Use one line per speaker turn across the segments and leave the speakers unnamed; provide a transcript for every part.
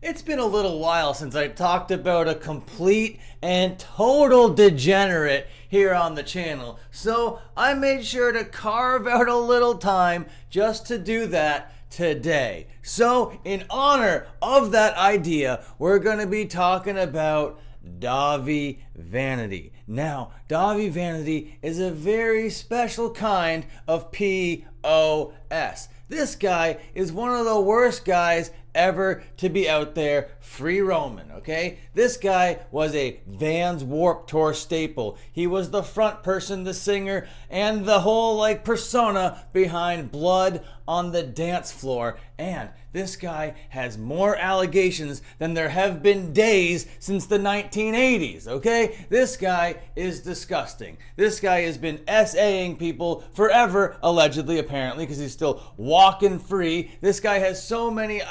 It's been a little while since I talked about a complete and total degenerate here on the channel, so I made sure to carve out a little time just to do that today. So, in honor of that idea, we're going to be talking about Dahvie Vanity. Now, Dahvie Vanity is a very special kind of POS. This guy is one of the worst guys ever to be out there free roaming, okay? This guy was a Vans Warped Tour staple. He was the front person, the singer, and the whole persona behind Blood on the Dance Floor. And this guy has more allegations than there have been days since the 1980s, okay? This guy is disgusting. This guy has been SAing people forever, allegedly, apparently, because he's still walking free. This guy has so many,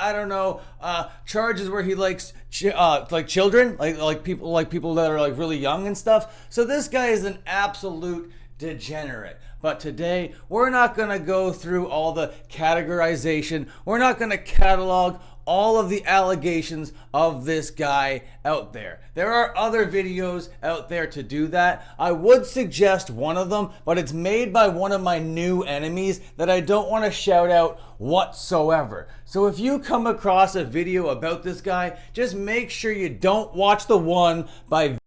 charges where he likes children, like people that are really young and stuff. So this guy is an absolute degenerate. But today, we're not going to go through all the categorization. We're not going to catalog all of the allegations of this guy out there. There are other videos out there to do that. I would suggest one of them, but it's made by one of my new enemies that I don't want to shout out whatsoever. So if you come across a video about this guy, just make sure you don't watch the one by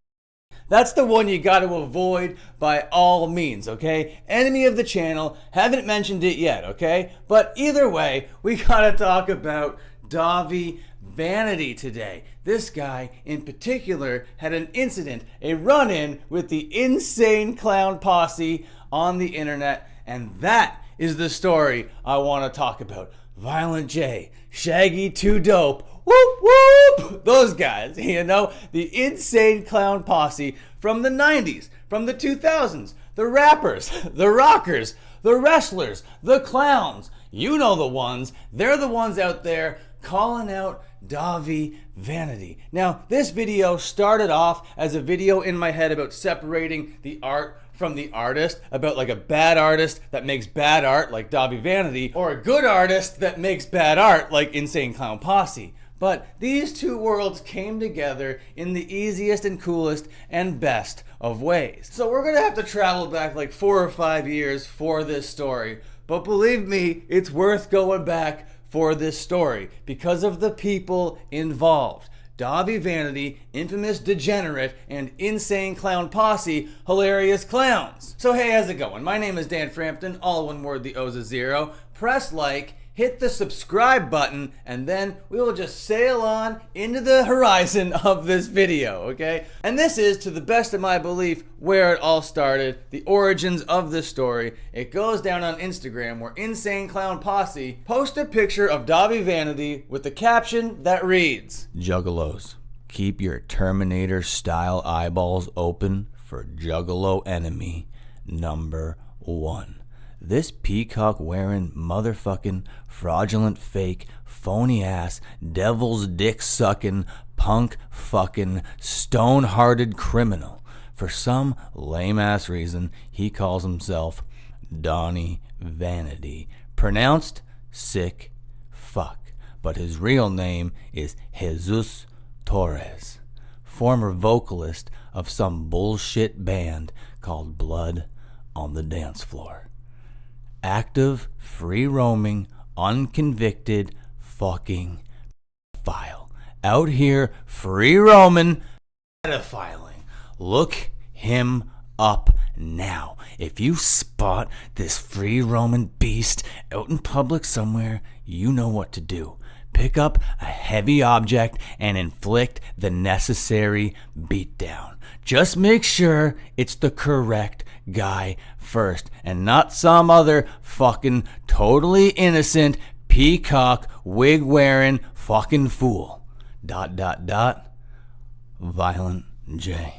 That's the one you got to avoid by all means, okay? Enemy of the channel, haven't mentioned it yet, okay? But either way, we got to talk about Dahvie Vanity today. This guy in particular had an incident, a run-in with the Insane Clown Posse on the internet, and that is the story I want to talk about. Violent J, Shaggy 2 Dope, whoop whoop, those guys, the Insane Clown Posse from the 90s, from the 2000s, the rappers, the rockers, the wrestlers, the clowns, you know the ones. They're the ones out there calling out Dahvie Vanity. Now, this video started off as a video in my head about separating the art from the artist, about a bad artist that makes bad art like Dahvie Vanity, or a good artist that makes bad art like Insane Clown Posse. But these two worlds came together in the easiest and coolest and best of ways. So we're gonna have to travel back 4 or 5 years for this story. But believe me, it's worth going back for this story because of the people involved. Dahvie Vanity, infamous degenerate, and Insane Clown Posse, hilarious clowns. So hey, how's it going? My name is Dan Frampton, all one word, the O's a zero. Press like, hit the subscribe button, and then we will just sail on into the horizon of this video, okay? And this is, to the best of my belief, where it all started, the origins of this story. It goes down on Instagram, where Insane Clown Posse post a picture of Dahvie Vanity with the caption that reads, "Juggalos, keep your Terminator-style eyeballs open for Juggalo enemy number 1. This peacock-wearing, motherfucking, fraudulent, fake, phony-ass, devil's dick-sucking, punk-fucking, stone-hearted criminal. For some lame-ass reason, he calls himself Dahvie Vanity. Pronounced sick fuck. But his real name is Jesus Torres, former vocalist of some bullshit band called Blood on the Dance Floor. Active, free-roaming, unconvicted fucking pedophile. Out here free-roaming, pedophiling. Look him up now. If you spot this free-roaming beast out in public somewhere, you know what to do. Pick up a heavy object and inflict the necessary beatdown. Just make sure it's the correct guy first and not some other fucking totally innocent peacock wig wearing fucking fool. ... Violent J.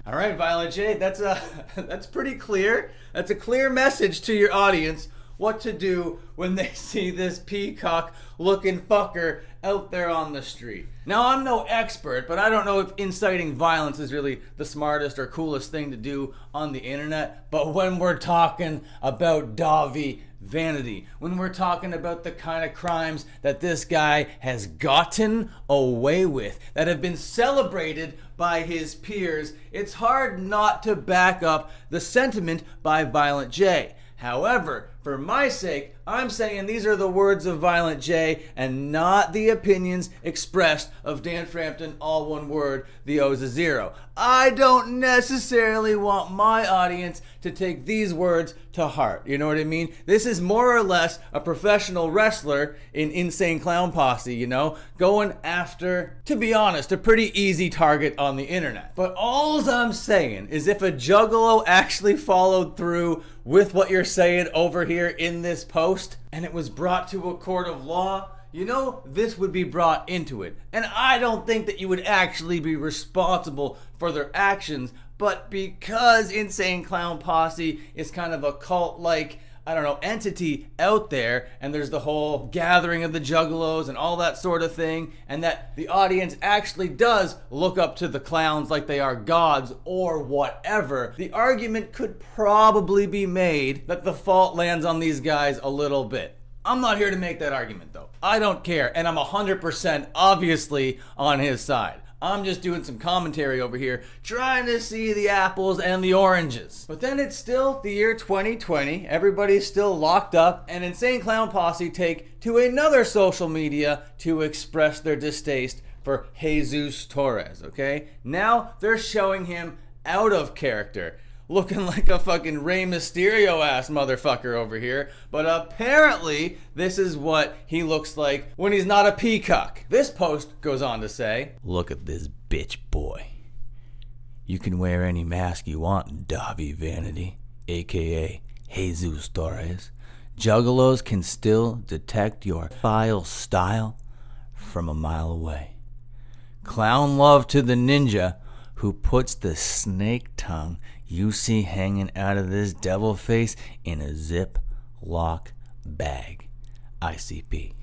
All right, Violent J, that's pretty clear. That's a clear message to your audience what to do when they see this peacock looking fucker out there on the street. Now, I'm no expert, but I don't know if inciting violence is really the smartest or coolest thing to do on the internet. But when we're talking about Dahvie Vanity, when we're talking about the kind of crimes that this guy has gotten away with, that have been celebrated by his peers, it's hard not to back up the sentiment by Violent J. However, for my sake, I'm saying these are the words of Violent J and not the opinions expressed of Dan Frampton, all one word, the O's a zero. I don't necessarily want my audience to take these words to heart. You know what I mean? This is more or less a professional wrestler in Insane Clown Posse, you know, going after, to be honest, a pretty easy target on the internet. But all I'm saying is if a juggalo actually followed through with what you're saying over here in this post, and it was brought to a court of law, you know, this would be brought into it. And I don't think that you would actually be responsible for their actions, but because Insane Clown Posse is kind of a cult-like, I don't know, entity out there, and there's the whole gathering of the juggalos and all that sort of thing, and that the audience actually does look up to the clowns like they are gods or whatever, the argument could probably be made that the fault lands on these guys a little bit. I'm not here to make that argument though. I don't care, and I'm 100% obviously on his side. I'm just doing some commentary over here, trying to see the apples and the oranges. But then it's still the year 2020, everybody's still locked up, and Insane Clown Posse take to another social media to express their distaste for Jesus Torres, okay? Now they're showing him out of character, looking like a fucking Rey Mysterio ass motherfucker over here, but apparently this is what he looks like when he's not a peacock. This post goes on to say, "Look at this bitch boy. You can wear any mask you want, Dahvie Vanity, aka Jesus Torres. Juggalos can still detect your vile style from a mile away. Clown love to the ninja who puts the snake tongue you see hanging out of this devil face in a Ziploc bag. ICP."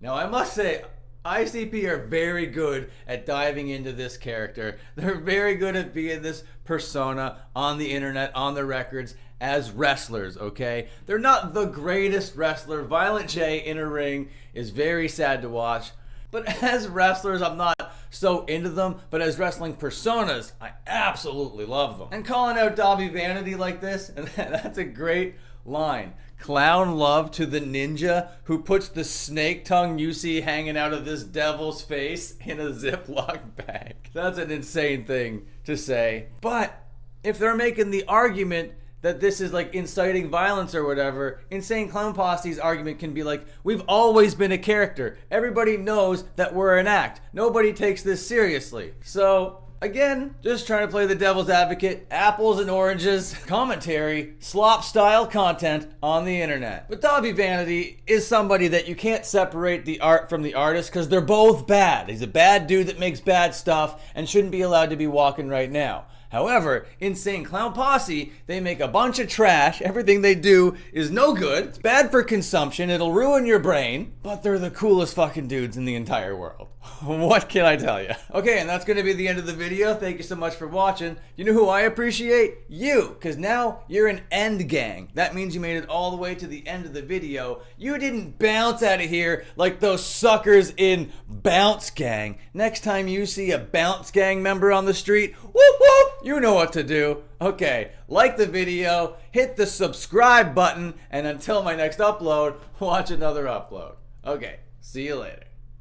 Now I must say, ICP are very good at diving into this character. They're very good at being this persona on the internet, on the records, as wrestlers, okay? They're not the greatest wrestler. Violent J in a ring is very sad to watch. But as wrestlers, I'm not so into them, but as wrestling personas, I absolutely love them. And calling out Dahvie Vanity like this, and that's a great line. Clown love to the ninja who puts the snake tongue you see hanging out of this devil's face in a Ziploc bag. That's an insane thing to say. But if they're making the argument that this is like inciting violence or whatever, Insane Clown Posse's argument can be like, we've always been a character. Everybody knows that we're an act. Nobody takes this seriously. So, again, just trying to play the devil's advocate, apples and oranges, commentary, slop style content on the internet. But Dahvie Vanity is somebody that you can't separate the art from the artist because they're both bad. He's a bad dude that makes bad stuff and shouldn't be allowed to be walking right now. However, Insane Clown Posse, they make a bunch of trash. Everything they do is no good. It's bad for consumption. It'll ruin your brain. But they're the coolest fucking dudes in the entire world. What can I tell you? Okay, and that's going to be the end of the video. Thank you so much for watching. You know who I appreciate? You, because now you're an end gang. That means you made it all the way to the end of the video. You didn't bounce out of here like those suckers in Bounce Gang. Next time you see a Bounce Gang member on the street, whoop whoop, you know what to do. Okay, like the video, hit the subscribe button, and until my next upload, watch another upload. Okay, see you later.